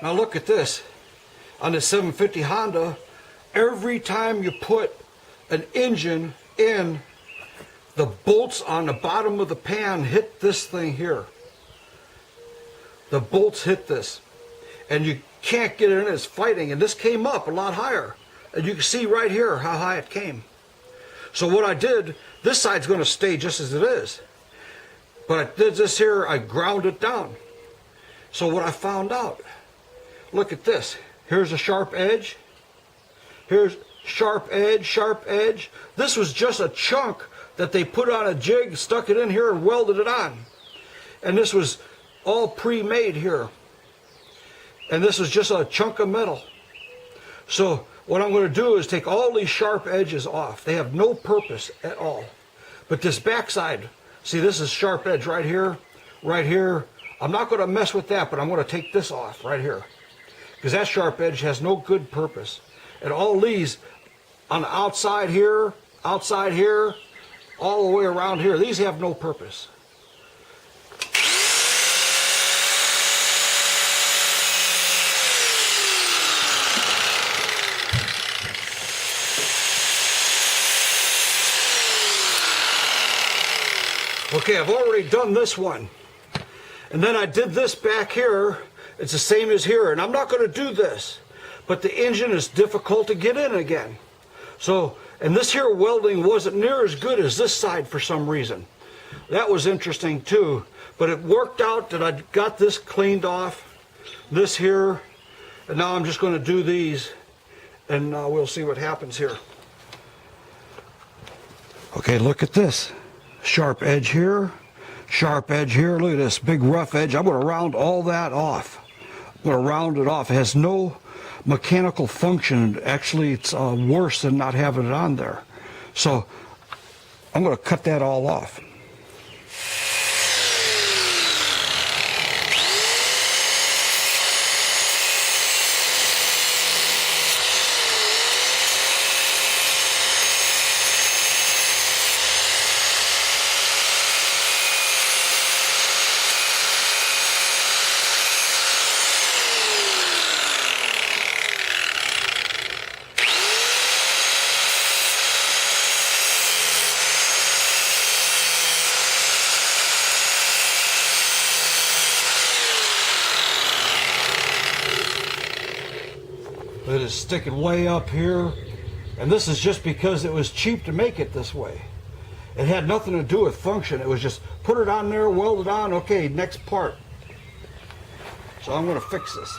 Now look at this. On the 750 Honda, every time you put an engine in, the bolts on the bottom of the pan hit this thing here. The bolts hit this. And you can't get it in, it's fighting. And this came up a lot higher. And you can see right here how high it came. So what I did, this side's going to stay just as it is. But I did this here, I ground it down. So what I found out, look at this. Here's a sharp edge. Here's sharp edge, sharp edge. This was just a chunk that they put on a jig, stuck it in here and welded it on. And this was all pre-made here. And this was just a chunk of metal. So what I'm going to do is take all these sharp edges off. They have no purpose at all. But this backside, see, this is sharp edge right here, right here. I'm not going to mess with that, but I'm going to take this off right here. Because that sharp edge has no good purpose. And all these on the outside here, all the way around here, these have no purpose. Okay, I've already done this one. And then I did this back here. It's the same as here. And I'm not going to do this. But the engine is difficult to get in again. So, and this here welding wasn't near as good as this side for some reason. That was interesting too. But it worked out that I got this cleaned off. This here. And now I'm just going to do these. And we'll see what happens here. Okay, look at this. Sharp edge here, sharp edge here. Look at this big rough edge. I'm going to round all that off. I'm going to round it off. It has no mechanical function. Actually, it's worse than not having it on there. So I'm going to cut that all off. It is sticking way up here, and this is just because it was cheap to make it this way. It had nothing to do with function. It was just put it on there, weld it on, okay, next part. So I'm going to fix this.